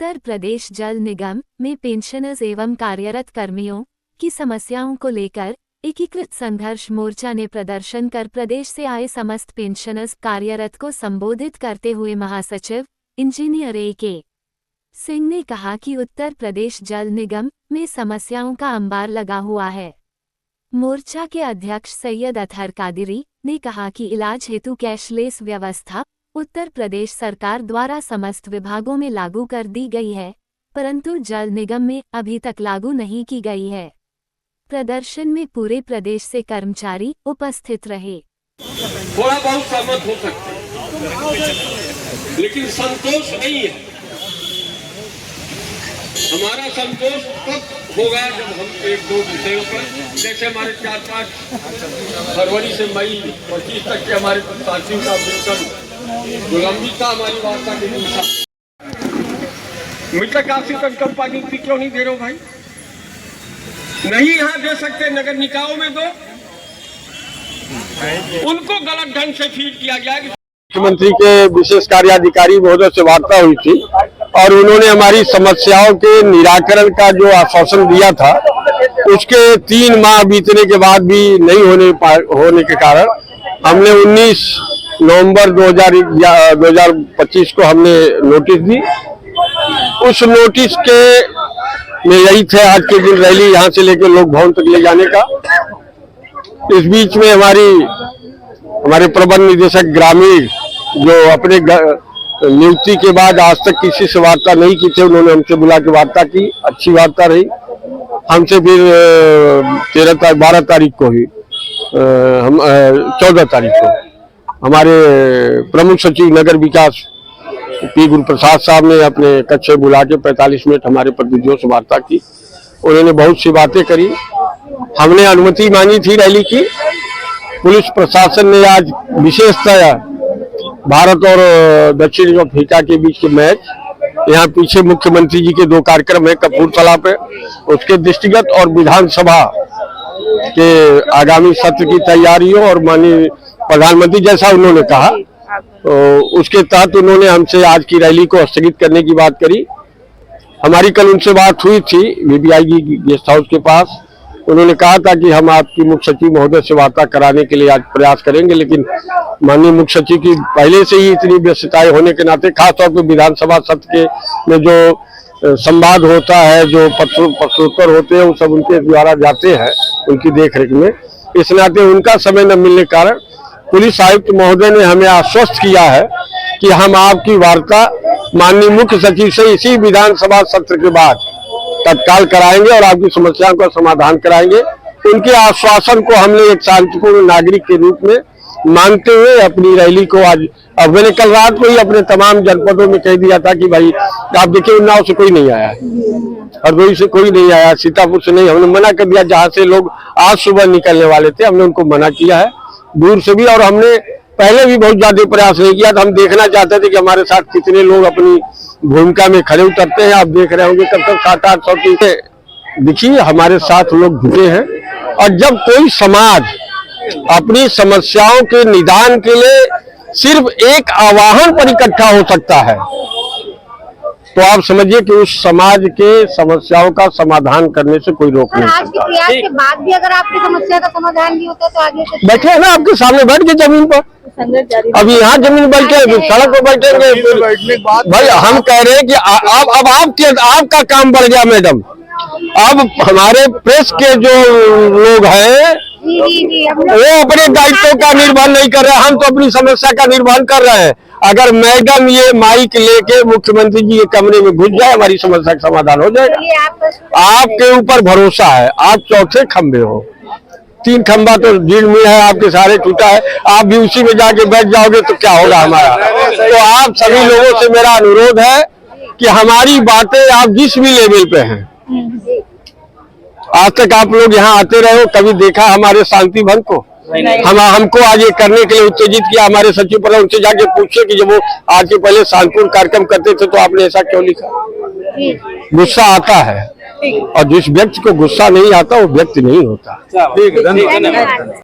उत्तर प्रदेश जल निगम में पेंशनर्स एवं कार्यरत कर्मियों की समस्याओं को लेकर एकीकृत संघर्ष मोर्चा ने प्रदर्शन कर प्रदेश से आए समस्त पेंशनर्स कार्यरत को संबोधित करते हुए महासचिव इंजीनियर ए.के. सिंह ने कहा कि उत्तर प्रदेश जल निगम में समस्याओं का अंबार लगा हुआ है। मोर्चा के अध्यक्ष सैयद अतहर कादिरी ने कहा कि इलाज हेतु कैशलेस व्यवस्था उत्तर प्रदेश सरकार द्वारा समस्त विभागों में लागू कर दी गई है, परंतु जल निगम में अभी तक लागू नहीं की गई है। प्रदर्शन में पूरे प्रदेश से कर्मचारी उपस्थित रहे। थोड़ा बहुत सहमत हो सकते हैं, लेकिन संतोष नहीं है। हमारा संतोष तब होगा जब हम एक दो विषयों पर, जैसे हमारे 4-5 फरवरी से मई 25 तक के हमारे साथियों का वेतन विलंबित था, हमारी वार्ता के दिन था। मीटर काशी तक कम पानी क्यों नहीं दे रहे हो भाई? नहीं यहाँ दे सकते, नगर निकायों में दो, उनको गलत ढंग से फीड किया गया। मुख्यमंत्री के विशेष कार्याधिकारी महोदय से वार्ता हुई थी और उन्होंने हमारी समस्याओं के निराकरण का जो आश्वासन दिया था, उसके 3 माह बीतने के बाद भी नहीं होने के कारण हमने 19 नवंबर 2025 को हमने नोटिस दी। उस नोटिस के में यही थे आज के दिन रैली यहाँ से लेकर लोक भवन तक ले जाने का। इस बीच में हमारे प्रबंध निदेशक ग्रामीण जो अपने नियुक्ति के बाद आज तक किसी से वार्ता नहीं की थे, उन्होंने हमसे बुला के वार्ता की। अच्छी वार्ता रही। हमसे फिर 12 तारीख को ही 14 तारीख को हमारे प्रमुख सचिव नगर विकास पी गुरुप्रसाद साहब ने अपने कक्ष से बुला के 45 मिनट हमारे प्रतिनिधियों से वार्ता की। उन्होंने बहुत सी बातें करी। हमने अनुमति मांगी थी रैली की। पुलिस प्रशासन ने आज विशेषतः भारत और दक्षिण अफ्रीका के बीच के मैच, यहाँ पीछे मुख्यमंत्री जी के 2 कार्यक्रम है कपूरथला पे, उसके दृष्टिगत और विधानसभा के आगामी सत्र की तैयारियों और माननीय प्रधानमंत्री जैसा उन्होंने कहा, तो उसके तहत उन्होंने हमसे आज की रैली को स्थगित करने की बात करी। हमारी कल उनसे बात हुई थी वीबीआई की गेस्ट हाउस के पास। उन्होंने कहा था कि हम आपकी मुख्य सचिव महोदय से वार्ता कराने के लिए आज प्रयास करेंगे, लेकिन माननीय मुख्य सचिव की पहले से ही इतनी व्यस्तताएं होने के नाते, खासतौर पर विधानसभा सत्र के में जो संवाद होता है, जो प्रश्नोत्तर होते हैं, वो सब उनके द्वारा जाते हैं उनकी देखरेख में। इस नाते उनका समय न मिलने के कारण पुलिस आयुक्त महोदय ने हमें आश्वस्त किया है कि हम आपकी वार्ता माननीय मुख्य सचिव से इसी विधानसभा सत्र के बाद तत्काल कराएंगे और आपकी समस्याओं का समाधान कराएंगे। उनके आश्वासन को हमने एक शांतिपूर्ण नागरिक के रूप में मानते हुए अपनी रैली को आज, अब मैंने कल रात को ही अपने तमाम जनपदों में कह दिया था कि भाई आप देखिए, उन्नाव से कोई नहीं आया है, हरदोई से कोई नहीं आया, सीतापुर से नहीं। हमने मना कर दिया, जहाँ से लोग आज सुबह निकलने वाले थे हमने उनको मना किया है, दूर से भी। और हमने पहले भी बहुत ज्यादा प्रयास नहीं किया था। हम देखना चाहते थे कि हमारे साथ कितने लोग अपनी भूमिका में खड़े उतरते हैं। आप देख रहे होंगे कब तक 700-800 टीम दिखिए हमारे साथ लोग जुटे हैं। और जब कोई समाज अपनी समस्याओं के निदान के लिए सिर्फ एक आवाहन पर इकट्ठा हो सकता है, तो आप समझिए कि उस समाज के समस्याओं का समाधान करने से कोई रोक नहीं सकता। आज के प्रयास के बाद भी अगर आपकी समस्या का समाधान नहीं होता तो आगे बैठे हैं ना आपके सामने, बैठ के जमीन पर। अभी यहाँ जमीन बैठे, सड़क पर बैठेंगे। भाई हम कह रहे हैं कि अब आपका काम बढ़ गया मैडम। अब हमारे प्रेस के जो लोग हैं वो अपने दायित्व का निर्वहन नहीं कर रहे, हम तो अपनी समस्या का निर्वहन कर रहे हैं। अगर मैडम ये माइक लेके मुख्यमंत्री जी के कमरे में घुस जाए, हमारी समस्या का समाधान हो जाएगा। आपके ऊपर भरोसा है, आप चौथे खंबे हो। 3 खंबा तो भीड़ में है, आपके सारे टूटा है, आप भी उसी में जाके बैठ जाओगे तो क्या होगा हमारा। तो आप सभी लोगों से मेरा अनुरोध है कि हमारी बातें आप जिस भी लेवल पे हैं, आज तक आप लोग यहाँ आते रहे हो, कभी देखा हमारे शांति भंग को? हमको आज ये करने के लिए उत्तेजित किया हमारे सचिव पर। उनसे जाके पूछे कि जब वो आज के पहले शांतिपूर्ण कार्यक्रम करते थे तो आपने ऐसा क्यों लिखा? गुस्सा आता है, और जिस व्यक्ति को गुस्सा नहीं आता वो व्यक्ति नहीं होता। ठीक है, धन्यवाद।